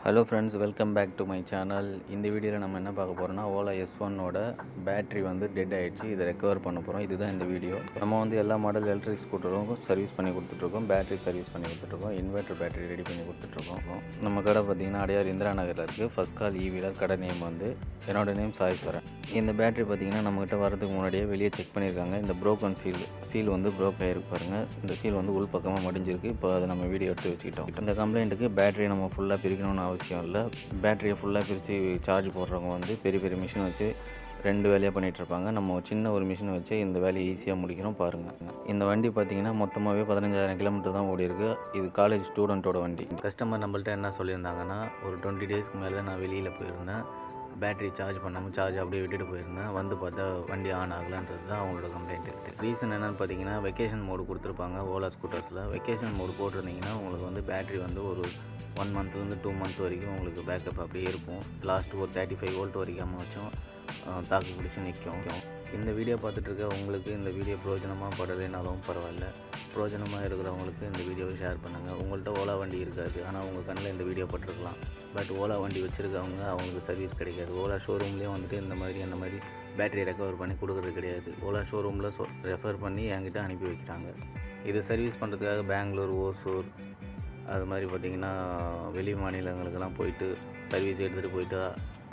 Hello friends, welcome back to my channel. இந்த வீடியோவில் நம்ம என்ன பார்க்க போகிறோம்னா, ஓலா S1ஓட பேட்ரி வந்து டெட் ஆகிடுச்சு. இதை ரெக்கவர் பண்ண போகிறோம். இதுதான் இந்த வீடியோ. நம்ம வந்து எல்லா மாடல் எலக்ட்ரிக் ஸ்கூட்டரும் சர்வீஸ் பண்ணி கொடுத்துட்ருக்கோம். பேட்ரி சர்வீஸ் பண்ணி கொடுத்துட்ருக்கோம். இன்வெர்டர் பேட்டரி ரெடி பண்ணி கொடுத்துட்ருக்கோம். நம்ம கடை பார்த்திங்கன்னா அடையார் இந்திரா நகரில் இருக்குது. ஃபர்ஸ்ட் கால் ஈவியில் கடை நேம் வந்து என்னோடய நேம் சாய்ஸ்வரன். இந்த பேட்ரி பார்த்திங்கன்னா நம்மகிட்ட வரதுக்கு முன்னாடியே வெளியே செக் பண்ணியிருக்காங்க. இந்த ப்ரோக்கன் சீல் வந்து ப்ரோக் ஆகிருக்கு பாருங்கள். இந்த சீல் வந்து உள் பக்கமாக மடிஞ்சிருக்கு. இப்போ அதை நம்ம வீடியோ எடுத்து வச்சுக்கிட்டோம். இந்த கம்ப்ளைண்ட்டுக்கு பேட்டரியை நம்ம ஃபுல்லாக பிரிக்கணும்னு அவசியம் இல்லை. பேட்டரியை ஃபுல்லாக பிரித்து சார்ஜ் போடுறவங்க வந்து பெரிய பெரிய மிஷின் வச்சு 2 வேலையாக பண்ணிகிட்ருப்பாங்க. நம்ம சின்ன ஒரு மிஷினை வச்சு இந்த வேலையை ஈஸியாக முடிக்கிறோம் பாருங்கள். இந்த வண்டி பார்த்திங்கன்னா மொத்தமாகவே 15,000 கிலோமீட்டர் தான் ஓடி இருக்குது. இது காலேஜ் ஸ்டூடெண்ட்டோட வண்டி. கஸ்டமர் நம்மள்ட்ட என்ன சொல்லியிருந்தாங்கன்னா, ஒரு 20 டேஸ்க்கு மேலே நான் வெளியில் போயிருந்தேன், பேட்டரி சார்ஜ் பண்ணாமல் சார்ஜ் அப்படியே விட்டுட்டு போயிருந்தேன், வந்து பார்த்தா வண்டி ஆன் ஆகலான்றது தான் அவங்களோட கம்ப்ளைண்ட் இருக்குது. ரீசன் என்னென்னு பார்த்தீங்கன்னா, வெக்கேஷன் மோடு கொடுத்துருப்பாங்க ஓலா ஸ்கூட்டர்ஸில். வெக்கேஷன் மோடு போட்டிருந்தீங்கன்னா உங்களுக்கு வந்து பேட்டரி வந்து ஒரு 1 மந்த்லேருந்து 2 மந்த் வரைக்கும் உங்களுக்கு பேக்கப் அப்படியே இருக்கும். லாஸ்ட் ஒரு 35 வோல்ட் வரைக்கும் வச்சும் தாக்கு பிடிச்சி நிற்கும். இந்த வீடியோ பார்த்துட்ருக்க உங்களுக்கு இந்த வீடியோ பிரயோஜனமாக படலைனாலும் பரவாயில்ல. பிரயோஜனமாக இருக்கிறவங்களுக்கு இந்த வீடியோவை ஷேர் பண்ணுங்கள். உங்கள்கிட்ட ஓலா வண்டி இருக்காது, ஆனால் உங்கள் கண்ணில் இந்த வீடியோ பட்டிருக்கலாம். பட் ஓலா வண்டி வச்சுருக்கவங்க அவங்களுக்கு சர்வீஸ் கிடைக்காது. ஓலா ஷோரூம்லேயும் வந்துட்டு இந்த மாதிரி பேட்டரி ரெக்கவர் பண்ணி கொடுக்குறது கிடையாது. ஓலா ஷோரூமில் ரெஃபர் பண்ணி என்கிட்ட அனுப்பி வைக்கிறாங்க. இது சர்வீஸ் பண்ணுறதுக்காக பெங்களூர், ஓசூர் அது மாதிரி பார்த்திங்கன்னா வெளி மாநிலங்களுக்கெல்லாம் போயிட்டு சர்வீஸ் எடுத்துகிட்டு போயிட்டு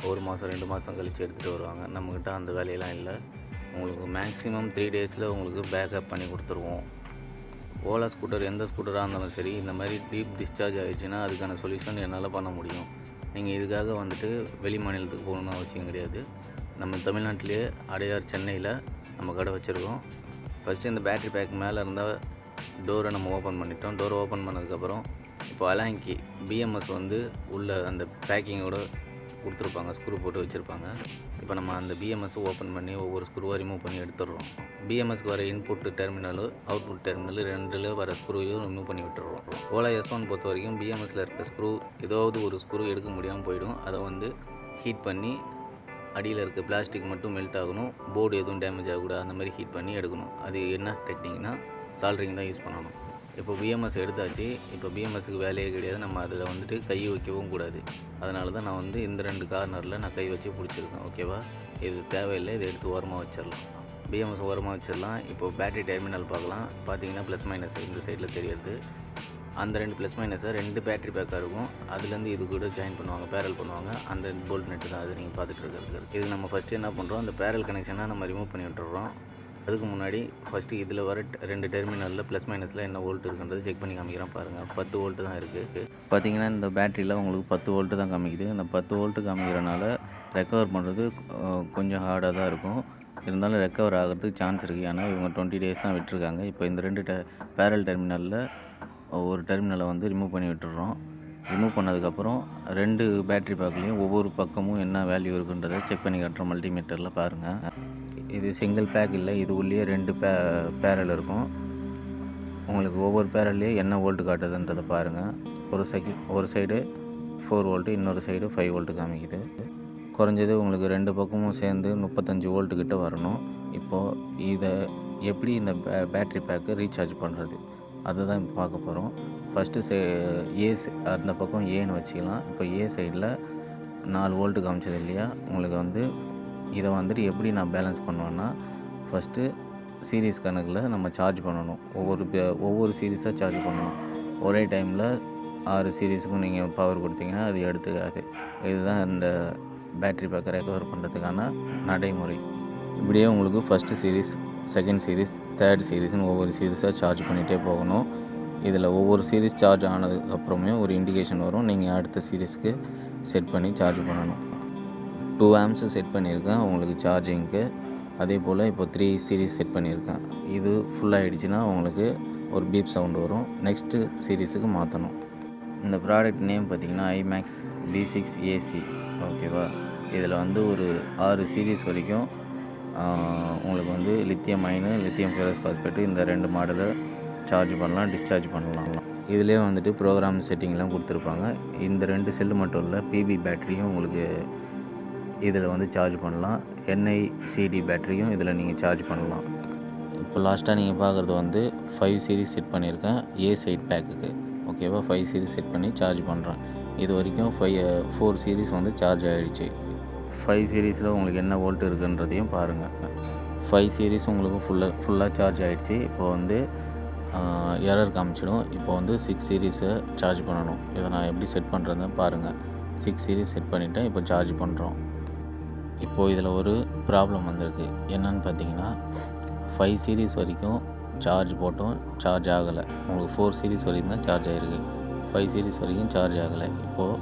1 மாதம் 2 மாதம் கழித்து எடுத்துகிட்டு வருவாங்க. நம்மக்கிட்ட அந்த வேலையெல்லாம் இல்லை. உங்களுக்கு மேக்ஸிமம் 3 டேஸில் உங்களுக்கு பேக்கப் பண்ணி கொடுத்துருவோம். ஓலா ஸ்கூட்டர் எந்த ஸ்கூட்டராக இருந்தாலும் சரி, இந்த மாதிரி டீப் டிஸ்சார்ஜ் ஆகிடுச்சுன்னா அதுக்கான சொல்யூஷன் என்னால் பண்ண முடியும். நீங்கள் இதுக்காக வந்துட்டு வெளி மாநிலத்துக்கு போகணுன்னு அவசியம் கிடையாது. நம்ம தமிழ்நாட்டிலே அடையார் சென்னையில் நம்ம கடை வச்சுருக்கோம். ஃபஸ்ட்டு இந்த பேட்ரி பேக் மேலே இருந்தால் டோரை நம்ம ஓப்பன் பண்ணிட்டோம். டோரை ஓப்பன் பண்ணதுக்கப்புறம் இப்போ அலாங்கி பிஎம்எஸ் வந்து உள்ள அந்த பேக்கிங்கோட கொடுத்துருப்பாங்க, ஸ்க்ரூ போட்டு வச்சுருப்பாங்க. இப்போ நம்ம அந்த பிஎம்எஸ்ஸை ஓப்பன் பண்ணி ஒவ்வொரு ஸ்க்ரூவாக ரிமூவ் பண்ணி எடுத்துடுறோம். பிஎம்எஸ்க்கு வர இன்புட் டெர்மினலு, அவுட்புட் டெர்மினல் 2ல் வர ஸ்க்ரூவையும் ரிமூவ் பண்ணி விட்டுடுறோம். ஓலா S1 பொறுத்த வரைக்கும் பிஎம்எஸில் இருக்க ஸ்க்ரூ ஏதாவது ஒரு ஸ்க்ரூ எடுக்க முடியாமல் போயிடும். அதை வந்து ஹீட் பண்ணி அடியில் இருக்க பிளாஸ்டிக் மட்டும் மெல்ட் ஆகணும். போர்டு எதுவும் டேமேஜ் ஆகக்கூடாது. அந்த மாதிரி ஹீட் பண்ணி எடுக்கணும். அது என்ன டெக்னிக்னா சால்ட்ரிங் தான் யூஸ் பண்ணணும். இப்போ பிஎம்எஸ் எடுத்தாச்சு. இப்போ பிஎம்எஸ்க்கு வேலையே கிடையாது. நம்ம அதில் வந்துட்டு கை வைக்கவும் கூடாது. அதனால தான் நான் வந்து இந்த 2 கார்னரில் நான் கை வச்சு பிடிச்சிருக்கேன். ஓகேவா? இது தேவையில்லை. இதை எடுத்து ஓரமாக வச்சிடலாம். பிஎம்எஸ் ஓரமாக வச்சிடலாம். இப்போ பேட்டரி டெர்மினல் பார்க்கலாம். பார்த்தீங்கன்னா ப்ளஸ் மைனஸ் இந்த சைடில் தெரியுது. அந்த 2 ப்ளஸ் மைனஸை 2 பேட்டரி பேக்காக இருக்கும். அதுலேருந்து இது கூட ஜாயின் பண்ணுவாங்க, பேரல் பண்ணுவாங்க. அந்த போல்ட் நெட்டு தான் அது நீங்கள் பார்த்துட்டு இருக்கிறது. இது நம்ம ஃபஸ்ட்டு என்ன பண்ணுறோம், அந்த பேரல் கனெக்ஷனாக நம்ம ரிமூவ் பண்ணி விட்டுறோம். அதுக்கு முன்னாடி ஃபஸ்ட்டு இதில் வர 2 டெர்மினலில் ப்ளஸ் மைனஸில் என்ன வோல்ட் இருக்குன்றது செக் பண்ணி காமிக்கிறேன் பாருங்கள். 10 வோல்ட்டு தான் இருக்குது. பார்த்தீங்கன்னா இந்த பேட்டரியில் உங்களுக்கு 10 வோல்ட்டு தான் காமிக்குது. இந்த 10 வோல்ட்டு காமிக்கிறனால ரெக்கவர் பண்ணுறது கொஞ்சம் ஹார்டாக தான் இருக்கும். இருந்தாலும் ரெக்கவர் ஆகிறதுக்கு சான்ஸ் இருக்குது. ஏன்னா இவங்க 20 டேஸ் தான் விட்டுருக்காங்க. இப்போ இந்த 2 பேரல் டெர்மினலில் ஒரு டெர்மினலை வந்து ரிமூவ் பண்ணி விட்டுறோம். ரிமூவ் பண்ணதுக்கப்புறம் 2 பேட்டரி பேக்லேயும் ஒவ்வொரு பக்கமும் என்ன வேல்யூ இருக்குன்றதை செக் பண்ணி காட்டுறோம் மல்டிமீட்டரில் பாருங்கள். இது சிங்கிள் பேக் இல்லை, இது உள்ளே 2 பேரல் இருக்கும். உங்களுக்கு ஒவ்வொரு பேரல்லையே என்ன வோல்ட்டு காட்டுதுன்றதை பாருங்கள். ஒரு சைடு 4 வோல்ட்டு, இன்னொரு சைடு 5 வோல்ட்டு காமிக்குது. குறைஞ்சது உங்களுக்கு 2 பக்கமும் சேர்ந்து 35 வோல்ட்டு கிட்ட வரணும். இப்போது இதை எப்படி இந்த பேட்ரி பேக்கை ரீசார்ஜ் பண்ணுறது அதை தான் இப்போ பார்க்க போகிறோம். ஃபஸ்ட்டு அந்த பக்கம் ஏன்னு வச்சுக்கலாம். இப்போ ஏ சைடில் 4 வோல்ட்டு காமிச்சது இல்லையா? உங்களுக்கு வந்து இதை வந்துட்டு எப்படி நான் பேலன்ஸ் பண்ணுவேன்னா, ஃபஸ்ட்டு சீரீஸ் கணக்கில் நம்ம சார்ஜ் பண்ணணும். ஒவ்வொரு சீரீஸாக சார்ஜ் பண்ணணும். ஒரே டைமில் 6 சீரீஸுக்கும் நீங்கள் பவர் கொடுத்தீங்கன்னா அது எடுத்துக்காது. இதுதான் இந்த பேட்ரி பேக்கை ரெக்கவர் பண்ணுறதுக்கான நடைமுறை. இப்படியே உங்களுக்கு first series, second series, third சீரீஸ்னு ஒவ்வொரு சீரீஸாக சார்ஜ் பண்ணிகிட்டே போகணும். இதில் ஒவ்வொரு சீரீஸ் சார்ஜ் ஆனதுக்கப்புறமே ஒரு இண்டிகேஷன் வரும். நீங்கள் அடுத்த சீரீஸ்க்கு செட் பண்ணி சார்ஜ் பண்ணணும். 2 ஆம்ஸ் செட் பண்ணியிருக்கேன் உங்களுக்கு சார்ஜிங்க்கு. அதே போல் இப்போ 3 சீரீஸ் செட் பண்ணியிருக்கேன். இது ஃபுல்லாகிடுச்சுன்னா உங்களுக்கு ஒரு பீப் சவுண்டு வரும். நெக்ஸ்ட்டு சீரீஸுக்கு மாற்றணும். இந்த ப்ராடக்ட் நேம் பார்த்திங்கன்னா ஐமேக்ஸ் B6 AC. ஓகேவா? இதில் வந்து ஒரு 6 சீரீஸ் வரைக்கும் உங்களுக்கு வந்து lithium iron, lithium ferrous phosphate இந்த 2 மாடலை சார்ஜ் பண்ணலாம், டிஸ்சார்ஜ் பண்ணலாம். இதிலே வந்துட்டு ப்ரோக்ராம் செட்டிங்லாம் கொடுத்துருப்பாங்க. இந்த 2 செல்லு மட்டும் இல்லை, PB பேட்டரியும் உங்களுக்கு இதில் வந்து சார்ஜ் பண்ணலாம். NICD பேட்டரியும் இதில் நீங்கள் சார்ஜ் பண்ணலாம். இப்போ லாஸ்ட்டாக நீங்கள் பார்க்குறது வந்து 5 சீரீஸ் செட் பண்ணியிருக்கேன் ஏ சைட் பேக்குக்கு. ஓகேவா? 5 சீரீஸ் செட் பண்ணி சார்ஜ் பண்ணுறேன். இது வரைக்கும் 4 சீரீஸ் வந்து சார்ஜ் ஆகிடுச்சு. 5 சீரீஸில் உங்களுக்கு என்ன வோல்ட் இருக்குன்றதையும் பாருங்கள். 5 சீரீஸ் உங்களுக்கு ஃபுல்லாக சார்ஜ் ஆகிடுச்சு. இப்போ வந்து எரர் காமிச்சிடும். இப்போ வந்து 6 சீரீஸை சார்ஜ் பண்ணணும். இதை நான் எப்படி செட் பண்ணுறதுன்னு பாருங்கள். 6 சீரீஸ் செட் பண்ணிவிட்டேன். இப்போ சார்ஜ் பண்ணுறோம். இப்போது இதில் ஒரு ப்ராப்ளம் வந்திருக்கு. என்னன்னு பார்த்தீங்கன்னா 5 சீரீஸ் வரைக்கும் சார்ஜ் போட்டோம், சார்ஜ் ஆகலை. உங்களுக்கு 4 சீரீஸ் வரைக்கும் தான் சார்ஜ் ஆகிருக்கு. 5 சீரீஸ் வரைக்கும் சார்ஜ் ஆகலை. இப்போது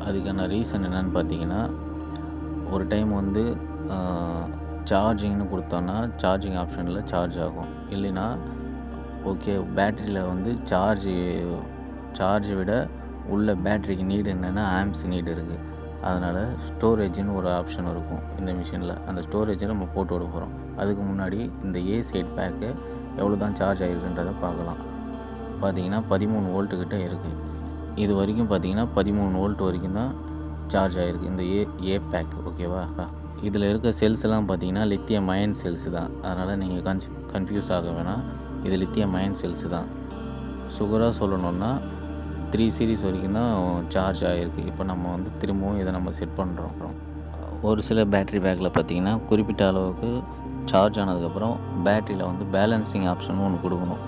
அதுக்கான ரீசன் என்னென்னு பார்த்தீங்கன்னா, ஒரு டைம் வந்து சார்ஜிங்னு கொடுத்தோன்னா சார்ஜிங் ஆப்ஷனில் சார்ஜ் ஆகும். இல்லைன்னா ஓகே பேட்டரியில் வந்து சார்ஜை விட உள்ள பேட்டரிக்கு நீடு என்னென்னா ஆம்ப்ஸ் நீடு இருக்குது. அதனால் ஸ்டோரேஜ்னு ஒரு ஆப்ஷன் இருக்கும் இந்த மிஷினில். அந்த ஸ்டோரேஜை நம்ம போட்டு விட போகிறோம். அதுக்கு முன்னாடி இந்த ஏ சைட் பேக்கு எவ்வளோ தான் சார்ஜ் ஆகிருக்குன்றதை பார்க்கலாம். பார்த்தீங்கன்னா 13 வோல்ட்டுக்கிட்ட இருக்குது. இது வரைக்கும் பார்த்தீங்கன்னா 13 வோல்ட் வரைக்கும் தான் சார்ஜ் ஆகிருக்கு இந்த ஏ பேக். ஓகேவா? இதில் இருக்க செல்ஸ் எல்லாம் பார்த்தீங்கன்னா லித்தியம் அயன் செல்ஸ் தான். அதனால் நீங்கள் கன்ஃபியூஸ் ஆக வேணாம். இது லித்தியம் அயன் செல்ஸ் தான். சுகராக சொல்லணுன்னா 3 சீரீஸ் வரைக்கும் தான் சார்ஜ் ஆகிருக்கு. இப்போ நம்ம வந்து திரும்பவும் இதை நம்ம செட் பண்ணுறோம். ஒரு சில பேட்ரி பேக்கில் பார்த்தீங்கன்னா குறிப்பிட்ட அளவுக்கு சார்ஜ் ஆனதுக்கப்புறம் பேட்டரியில் வந்து பேலன்சிங் ஆப்ஷனும் ஒன்று கொடுக்கணும்.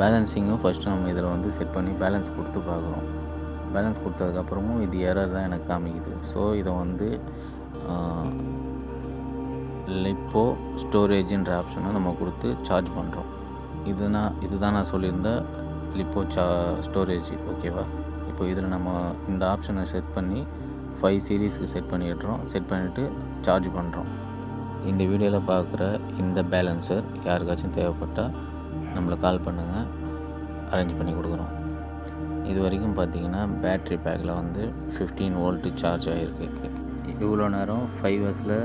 பேலன்சிங்கும் ஃபஸ்ட்டு நம்ம இதில் வந்து செட் பண்ணி பேலன்ஸ் கொடுத்து பார்க்குறோம். பேலன்ஸ் கொடுத்ததுக்கப்புறமும் இது எரர் தான் எனக்கு காமிக்குது. ஸோ இதை வந்து லிப்போ ஸ்டோரேஜுன்ற ஆப்ஷனை நம்ம கொடுத்து சார்ஜ் பண்ணுறோம். இதுதான் நான் சொல்லியிருந்த லிப்போ ஸ்டோரேஜ். ஓகேவா? இப்போ இதில் நம்ம இந்த ஆப்ஷனை செட் பண்ணி 5 சீரீஸ்க்கு செட் பண்ணிடுறோம். செட் பண்ணிவிட்டு சார்ஜ் பண்ணுறோம். இந்த வீடியோவில் பார்க்குற இந்த பேலன்சர் யாருக்காச்சும் தேவைப்பட்டால் நம்மளை கால் பண்ணுங்கள், அரேஞ்ச் பண்ணி கொடுக்குறோம். இது வரைக்கும் பார்த்தீங்கன்னா பேட்ரி பேக்கில் வந்து 15 வோல்ட்டு சார்ஜ் ஆகிருக்கு. இவ்வளோ நேரம் 5 ஹவர்ஸில்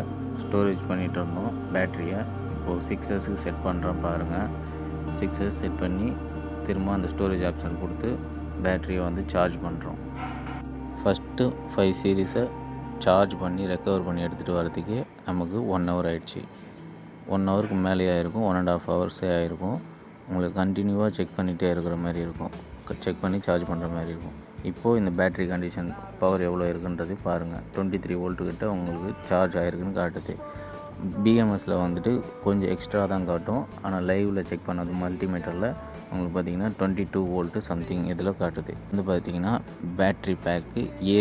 ஸ்டோரேஜ் பண்ணிகிட்டு இருந்தோம் பேட்டரியை. இப்போது 6 ஹவர்ஸுக்கு செட் பண்ணுறோம் பாருங்கள். 6 ஹவர்ஸ் செட் பண்ணி திரும்ப அந்த ஸ்டோரேஜ் ஆப்ஷன் கொடுத்து பேட்டரியை வந்து சார்ஜ் பண்ணுறோம். ஃபஸ்ட்டு 5 சீரீஸை சார்ஜ் பண்ணி ரெக்கவர் பண்ணி எடுத்துகிட்டு வரதுக்கு நமக்கு 1 ஹவர் ஆகிடுச்சு. 1 ஹவருக்கு மேலே ஆகிருக்கும். 1.5 ஹவர்ஸே ஆகிருக்கும். உங்களுக்கு கண்டினியூவாக செக் பண்ணிகிட்டே இருக்கிற மாதிரி இருக்கும். செக் பண்ணி சார்ஜ் பண்ணுற மாதிரி இருக்கும். இப்போது இந்த பேட்ரி கண்டிஷன் பவர் எவ்வளோ இருக்குன்றது பாருங்கள். 23 வோல்ட்டுக்கிட்ட உங்களுக்கு சார்ஜ் ஆகிருக்குன்னு காட்டுது. பிஎம்எஸில் வந்துட்டு கொஞ்சம் எக்ஸ்ட்ரா தான் காட்டும். ஆனால் லைவில் செக் பண்ணது மல்டிமீட்டரில் உங்களுக்கு பார்த்திங்கன்னா 22 வோல்ட்டு சம்திங் இதில் காட்டுது. வந்து பார்த்திங்கன்னா பேட்ரி பேக்கு ஏ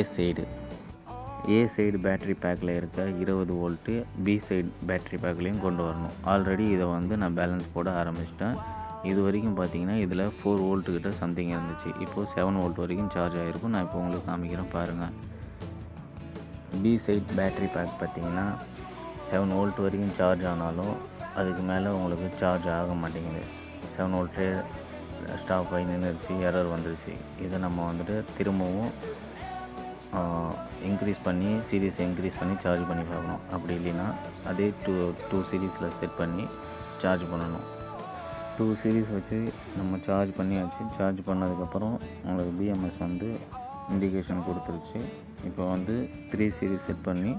சைடு பேட்ரி பேக்கில் இருக்க 20 வோல்ட்டு பி சைடு பேட்ரி பேக்லேயும் கொண்டு வரணும். ஆல்ரெடி இதை வந்து நான் பேலன்ஸ் போட ஆரம்பிச்சிட்டேன். இது வரைக்கும் பார்த்தீங்கன்னா இதில் 4 வோல்ட்டுக்கிட்ட சம்திங் இருந்துச்சு. இப்போது 7 வோல்ட் வரைக்கும் சார்ஜ் ஆகிருக்கும். நான் இப்போ உங்களுக்கு காமிக்கிறேன் பாருங்கள். பி சைட் பேட்ரி பேக் பார்த்தீங்கன்னா 7 வோல்ட் வரைக்கும் சார்ஜ் ஆனாலும் அதுக்கு மேலே உங்களுக்கு சார்ஜ் ஆக மாட்டேங்குது. 7 வோல்ட்டே ஸ்டாப் ஆகி நின்றுச்சு, எரர் வந்துடுச்சு. இதை நம்ம வந்துட்டு திரும்பவும் இன்க்ரீஸ் பண்ணி சார்ஜ் பண்ணி பார்க்கணும். அப்படி இல்லைன்னா அதே 2 சீரீஸில் செட் பண்ணி சார்ஜ் பண்ணணும். 2 சீரீஸ் வச்சு நம்ம சார்ஜ் பண்ணியாச்சு. சார்ஜ் பண்ணதுக்கப்புறம் உங்களுக்கு பிஎம்எஸ் வந்து இண்டிகேஷன் கொடுத்துருச்சு. இப்போ வந்து 3 சீரீஸ் செட் பண்ணி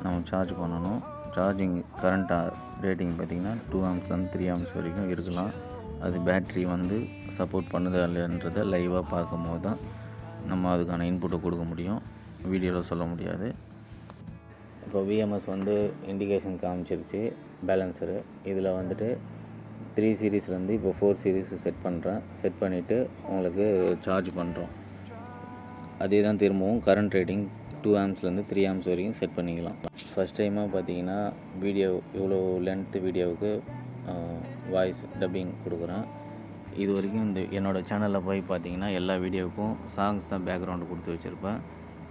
நம்ம சார்ஜ் பண்ணணும். சார்ஜிங் கரண்ட் ரேட்டிங் பார்த்திங்கன்னா 2 ஆம்ஸ்லேருந்து 3 ஆம்ஸ் வரைக்கும் இருக்கலாம். அது பேட்ரி வந்து சப்போர்ட் பண்ணுது இல்லைன்றதை லைவாக பார்க்கும் போது தான் நம்ம அதுக்கான இன்புட்டை கொடுக்க முடியும். வீடியோவில் சொல்ல முடியாது. இப்போ விஎம்எஸ் வந்து இண்டிகேஷன் காமிச்சிருச்சு பேலன்சரு. இதில் வந்துட்டு 3 சீரீஸ்லேருந்து இப்போ 4 சீரீஸ் செட் பண்ணுறேன். செட் பண்ணிவிட்டு உங்களுக்கு சார்ஜ் பண்ணுறோம். அதே தான் திரும்பவும் கரண்ட் ரேட்டிங் 2 ஆம்ஸ்லேருந்து 3 ஆம்ஸ் வரைக்கும் செட் பண்ணிக்கலாம். ஃபஸ்ட் டைமாக பார்த்தீங்கன்னா வீடியோ இவ்வளோ லென்த்து வீடியோவுக்கு வாய்ஸ் டப்பிங் கொடுக்குறேன். இது வரைக்கும் இந்த என்னோடய சேனலில் போய் பார்த்தீங்கன்னா எல்லா வீடியோவுக்கும் சாங்ஸ் தான் பேக்ரவுண்டு கொடுத்து வச்சுருப்பேன்.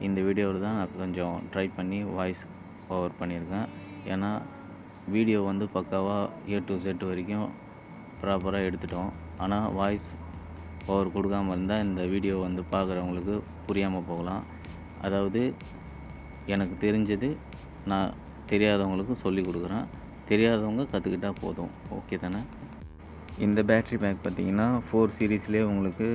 இந்த வீடியோவில் தான் நான் கொஞ்சம் ட்ரை பண்ணி வாய்ஸ் ஓவர் பண்ணியிருக்கேன். ஏன்னா வீடியோ வந்து பக்காவாக A to Z வரைக்கும் ப்ராப்பராக எடுத்துட்டோம். ஆனால் வாய்ஸ் ஓவர் கொடுக்காமல் இருந்தால் இந்த வீடியோ வந்து பார்க்குறவங்களுக்கு புரியாமல் போகலாம். அதாவது எனக்கு தெரிஞ்சது நான் தெரியாதவங்களுக்கு சொல்லி கொடுக்குறேன். தெரியாதவங்க கற்றுக்கிட்டால் போதும். ஓகே தானே? இந்த பேட்ரி பேக் பார்த்திங்கன்னா 4 சீரீஸ்லேயே உங்களுக்கு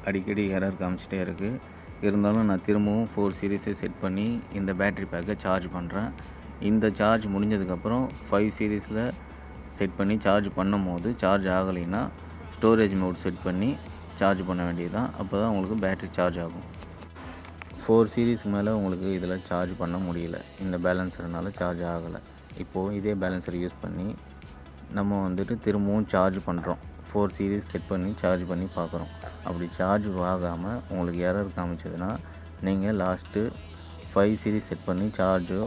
அடிக்கடி எரர் காமிச்சிட்டே இருக்குது. இருந்தாலும் நான் திரும்பவும் 4 சீரீஸை செட் பண்ணி இந்த பேட்ரி பேக்கை சார்ஜ் பண்ணுறேன். இந்த சார்ஜ் முடிஞ்சதுக்கப்புறம் 5 சீரீஸில் செட் பண்ணி சார்ஜ் பண்ணும் போது சார்ஜ் ஆகலைன்னா ஸ்டோரேஜ் மோட் செட் பண்ணி சார்ஜ் பண்ண வேண்டியது தான். அப்போ தான் உங்களுக்கு பேட்ரி சார்ஜ் ஆகும். 4 சீரீஸ்க்கு மேலே உங்களுக்கு இதில் சார்ஜ் பண்ண முடியல. இந்த பேலன்ஸர்னால சார்ஜ் ஆகலை. இப்போது இதே பேலன்ஸர் யூஸ் பண்ணி நம்ம வந்துட்டு திரும்பவும் சார்ஜ் பண்ணுறோம். 4 சீரீஸ் செட் பண்ணி சார்ஜ் பண்ணி பார்க்குறோம். அப்படி சார்ஜ் ஆகாமல் உங்களுக்கு எரர் காமிச்சதுன்னா நீங்கள் லாஸ்ட்டு 5 சீரீஸ் செட் பண்ணி சார்ஜோ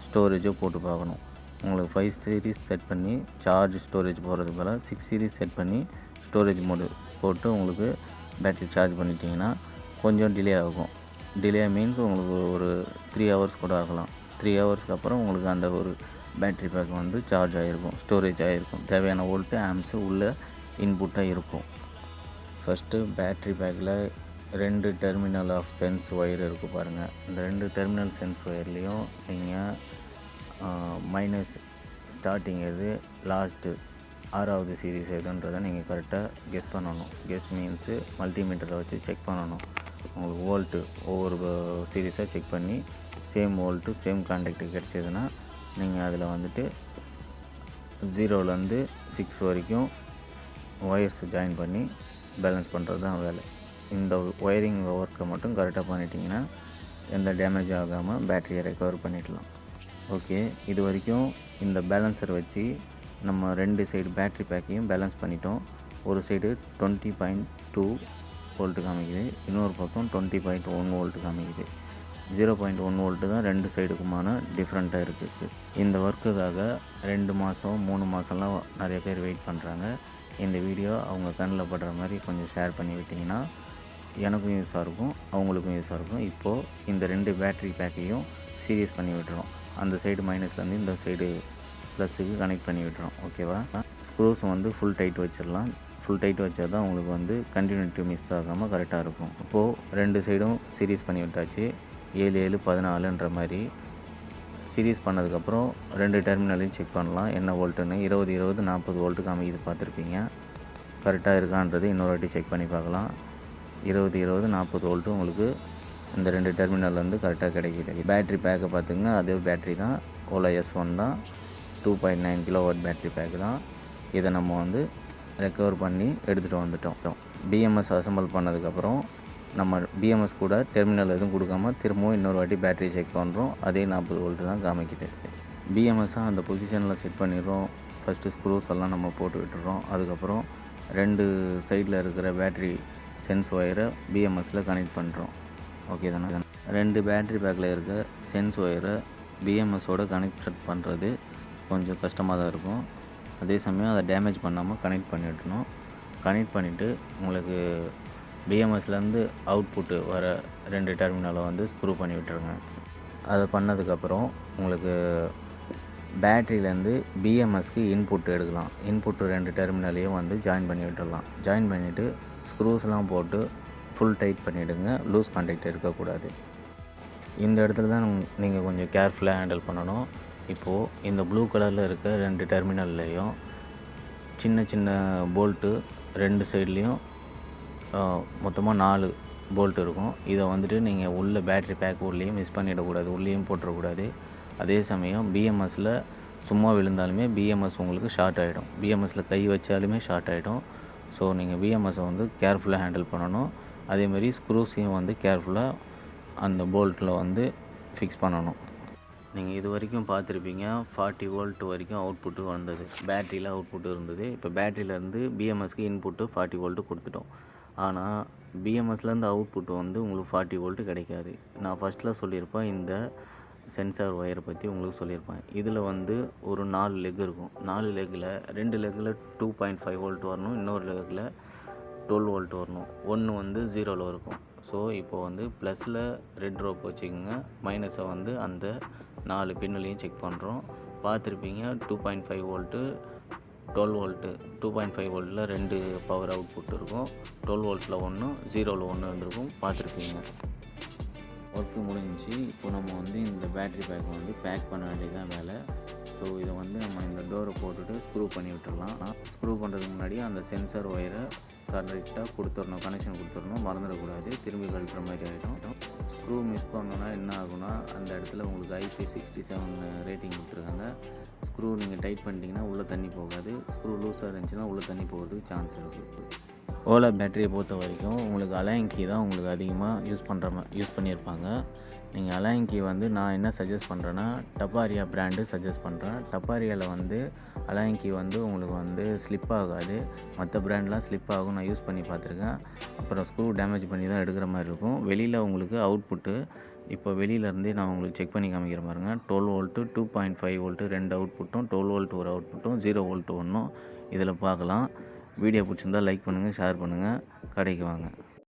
ஸ்டோரேஜோ போட்டு பார்க்கணும். உங்களுக்கு 5 சீரீஸ் செட் பண்ணி சார்ஜ் ஸ்டோரேஜ் போடுறதுக்கு பதிலாக 6 சீரீஸ் செட் பண்ணி ஸ்டோரேஜ் மோடு போட்டு உங்களுக்கு பேட்டரி சார்ஜ் பண்ணிட்டீங்கன்னா கொஞ்சம் டிலே ஆகும். டிலே மீன்ஸ் உங்களுக்கு ஒரு 3 ஹவர்ஸ் கூட ஆகலாம். 3 ஹவர்ஸ்க்கு அப்புறம் உங்களுக்கு அந்த ஒரு பேட்ரி பேக் வந்து சார்ஜ் ஆகிருக்கும், ஸ்டோரேஜ் ஆகிருக்கும். தேவையான வோல்ட்டு ஆம்ப்ஸு உள்ளே இன்புட்டாக இருக்கும். ஃபஸ்ட்டு பேட்ரி பேக்கில் 2 டெர்மினல் ஆஃப் சென்ஸ் ஒயர் இருக்குது பாருங்கள். இந்த 2 டெர்மினல் சென்ஸ் ஒயர்லேயும் நீங்கள் மைனஸ் ஸ்டார்டிங் எது, லாஸ்ட்டு 6வது சீரீஸ் எதுன்றதை நீங்கள் கரெக்டாக கெஸ் பண்ணணும். கெஸ் மீன்ஸு மல்டிமீட்டரை வச்சு செக் பண்ணணும். உங்களுக்கு வோல்ட்டு ஒவ்வொரு சீரீஸாக செக் பண்ணி சேம் வோல்ட்டு சேம் கான்டாக்ட் கிடச்சதுன்னா நீங்கள் அதில் வந்துட்டு 0லேருந்து 6 வரைக்கும் ஒயர்ஸ் ஜாயின் பண்ணி பேலன்ஸ் பண்ணுறது தான் வேலை. இந்த ஒயரிங் ஒர்க்கை மட்டும் கரெக்டாக பண்ணிட்டீங்கன்னா எந்த டேமேஜ் ஆகாமல் பேட்டரியை ரெக்கவர் பண்ணிடலாம். ஓகே, இது வரைக்கும் இந்த பேலன்ஸர் வச்சு நம்ம 2 சைடு பேட்ரி பேக்கையும் பேலன்ஸ் பண்ணிட்டோம். ஒரு சைடு 20.2 வோல்ட்டு காமிக்குது, இன்னொரு பக்கம் 20.1 வோல்ட்டு காமிக்குது. 0.1 வோல்ட்டு தான் 2 சைடுக்குமான டிஃப்ரெண்ட்டாக இருக்குது. இந்த ஒர்க்குக்காக 2 மாதம் 3 மாதம்லாம் நிறைய பேர் வெயிட் பண்ணுறாங்க. இந்த வீடியோ அவங்க கண்ணில் படுற மாதிரி கொஞ்சம் ஷேர் பண்ணி விட்டிங்கன்னா எனக்கும் யூஸாக இருக்கும், அவங்களுக்கும் யூஸாக இருக்கும். இப்போது இந்த 2 பேட்ரி பேக்கையும் சீரியஸ் பண்ணி விட்டுறோம். அந்த சைடு மைனஸ்லேருந்து இந்த சைடு ப்ளஸுக்கு கனெக்ட் பண்ணி விட்டுறோம். ஓகேவா? ஸ்க்ரூஸ் வந்து ஃபுல் டைட் வச்சிடலாம். ஃபுல் டைட் வச்சா தான் உங்களுக்கு வந்து கண்டினியூட்டி மிஸ் ஆகாமல் கரெக்டாக இருக்கும். இப்போது 2 சைடும் சீரீஸ் பண்ணி விட்டாச்சு. 7 7 14ன்ற மாதிரி சீரீஸ் பண்ணதுக்கப்புறம் 2 டெர்மினலையும் செக் பண்ணலாம் என்ன வோல்ட்டுன்னு. 20 20 40 வோல்ட்டு காமிக்குது, பார்த்துருப்பீங்க. கரெக்டாக இருக்கான்றது இன்னொரு வாட்டி செக் பண்ணி பார்க்கலாம். 20 20 40 வோல்ட்டு உங்களுக்கு இந்த 2 டெர்மினல்லேருந்து கரெக்டாக கிடைக்கிது. பேட்ரி பேக்கை பார்த்திங்கன்னா அதே பேட்ரி தான், ஓலா S1 தான், 2.9 கிலோவாட் பேட்ரி பேக்கு தான். இதை நம்ம வந்து ரெக்கவர் பண்ணி எடுத்துகிட்டு வந்துட்டோம். பிஎம்எஸ் அசம்பிள் பண்ணதுக்கப்புறம் நம்ம பிஎம்எஸ் கூட டெர்மினல் எதுவும் கொடுக்காம திரும்பவும் இன்னொரு வாட்டி பேட்டரி செக் பண்ணுறோம். அதே 40 வோல்ட்டு தான் காமிக்குது. பிஎம்எஸ்ஸாக அந்த பொசிஷனில் செட் பண்ணிடுறோம். ஃபஸ்ட்டு ஸ்க்ரூஸ் எல்லாம் நம்ம போட்டு விட்டுறோம். அதுக்கப்புறம் 2 சைடில் இருக்கிற பேட்ரி சென்ஸ் ஒயரை பிஎம்எஸில் கனெக்ட் பண்ணுறோம். ஓகே தானே? 2 பேட்ரி பேக்கில் இருக்க சென்ஸ் ஒயரை பிஎம்எஸோட கனெக்ட் பண்ணுறது கொஞ்சம் கஷ்டமாக தான் இருக்கும். அதே சமயம் அதை டேமேஜ் பண்ணாமல் கனெக்ட் பண்ணிவிட்டணும். கனெக்ட் பண்ணிவிட்டு உங்களுக்கு பிஎம்எஸ்லேருந்து அவுட்புட்டு வர 2 டெர்மினலை வந்து ஸ்க்ரூ பண்ணி விட்டுருங்க. அதை பண்ணதுக்கப்புறம் உங்களுக்கு பேட்ரியிலேருந்து பிஎம்எஸ்க்கு இன்புட் எடுக்கலாம். இன்புட்டு 2 டெர்மினலையும் வந்து ஜாயின் பண்ணி விட்டுடலாம். ஜாயின் பண்ணிவிட்டு ஸ்க்ரூஸ்லாம் போட்டு ஃபுல் டைட் பண்ணிவிடுங்க. லூஸ் கான்டாக்ட் இருக்கக்கூடாது. இந்த இடத்துல தான் நீங்கள் கொஞ்சம் கேர்ஃபுல்லாக ஹேண்டில் பண்ணணும். இப்போது இந்த ப்ளூ கலரில் இருக்க 2 டெர்மினல்லையும் சின்ன சின்ன போல்ட்டு 2 சைட்லேயும் மொத்தமாக 4 போல்ட் இருக்கும். இதை வந்துட்டு நீங்கள் உள்ள பேட்ரி பேக் உள்ளேயும் மிஸ் பண்ணிடக்கூடாது, உள்ளேயும் போட்டுறக்கூடாது. அதே சமயம் பிஎம்எஸில் சும்மா விழுந்தாலுமே பிஎம்எஸ் உங்களுக்கு ஷார்ட் ஆகிடும். பிஎம்எஸில் கை வச்சாலுமே ஷார்ட் ஆகிடும். ஸோ நீங்கள் பிஎம்எஸை வந்து கேர்ஃபுல்லாக ஹேண்டில் பண்ணணும். அதேமாதிரி ஸ்க்ரூஸையும் வந்து கேர்ஃபுல்லாக அந்த போல்ட்டில் வந்து ஃபிக்ஸ் பண்ணணும். நீங்கள் இது வரைக்கும் பார்த்துருப்பீங்க 40 வோல்ட் வரைக்கும் அவுட்புட்டு வந்தது. பேட்டரியில் அவுட்புட்டு இருந்தது. இப்போ பேட்டரியிலேருந்து பிஎம்எஸ்க்கு இன்புட்டு 40 வோல்ட்டு கொடுத்துட்டோம். ஆனால் பிஎம்எஸ்லேருந்து அவுட்புட்டு வந்து உங்களுக்கு 40 வோல்ட்டு கிடைக்காது. நான் ஃபஸ்ட்டில் சொல்லியிருப்பேன், இந்த சென்சார் ஒயரை பற்றி உங்களுக்கு சொல்லியிருப்பேன். இதில் வந்து ஒரு 4 லெக் இருக்கும். 4 லெக்கில் 2 லெக்கில் 2.5 வோல்ட் வரணும், இன்னொரு லெக்கில் 12 வோல்ட் வரணும். ஒன்று வந்து 0ல் இருக்கும். ஸோ இப்போ வந்து ப்ளஸில் ரெட் ரோப் வச்சுக்கோங்க, மைனஸை வந்து அந்த 4 பின்னுலையும் செக் பண்ணுறோம். பார்த்துருப்பீங்க 2.5 வோல்ட்டு 12 வோல்ட்டு. 2.5 வோல்ட்டில் 2 பவர் அவுட்புட் இருக்கும். 12 வோல்ட்டில் 1, 0ல் 1 இருந்திருக்கும், பார்த்துருப்பீங்க. ஒர்க்கு முடிஞ்சிச்சு. இப்போ நம்ம வந்து இந்த பேட்ரி பேக்கை வந்து பேக் பண்ண வேண்டியதான் வேலை. ஸோ இதை வந்து நம்ம இந்த டோரை போட்டுட்டு ஸ்க்ரூ பண்ணி விட்டுடலாம். ஸ்க்ரூ பண்ணுறதுக்கு முன்னாடி அந்த சென்சார் ஒயரை கரெக்டாக கொடுத்துடணும், கனெக்ஷன் கொடுத்துடணும், மறந்துடக்கூடாது. திரும்பி கழட்டுற மாதிரி ஆகிடும். ஸ்க்ரூ மிஸ் பண்ணோன்னா என்ன ஆகுனா, அந்த இடத்துல உங்களுக்கு IP67 ரேட்டிங் கொடுத்துருக்காங்க. ஸ்க்ரூ நீங்கள் டைட் பண்ணிட்டீங்கன்னா உள்ளே தண்ணி போகாது. ஸ்க்ரூ லூஸாக இருந்துச்சுன்னா உள்ளே தண்ணி போகிறதுக்கு சான்ஸ் இருக்குது. ஓலா பேட்டரியை பொறுத்த வரைக்கும் உங்களுக்கு அலைன் கீ தான் உங்களுக்கு அதிகமாக யூஸ் பண்ணியிருப்பாங்க. நீங்கள் அலைன் கீ வந்து நான் என்ன சஜஸ்ட் பண்ணுறேன்னா டப்பாரியா பிராண்டு சஜஸ்ட் பண்ணுறேன். டப்பாரியாவில் வந்து அலைன் கீ வந்து உங்களுக்கு வந்து ஸ்லிப் ஆகாது. மற்ற பிராண்ட்லாம் ஸ்லிப் ஆகும், நான் யூஸ் பண்ணி பார்த்துருக்கேன். அப்புறம் ஸ்க்ரூ டேமேஜ் பண்ணி தான் எடுக்கிற மாதிரி இருக்கும். வெளியில் உங்களுக்கு அவுட்புட்டு இப்போ வெளியிலேருந்தே நான் உங்களுக்கு செக் பண்ணி காமிக்கிற பாருங்க. 12 வோல்ட்டு 2.5 வோல்ட்டு 2 அவுட்புட்டும், 12 வோல்ட் ஒரு அவுட்புட்டும், 0 வோல்ட் ஒன்றும் இதில் பார்க்கலாம். வீடியோ பிடிச்சிருந்தால் லைக் பண்ணுங்கள், ஷேர் பண்ணுங்கள். கடைக்கு வாங்க.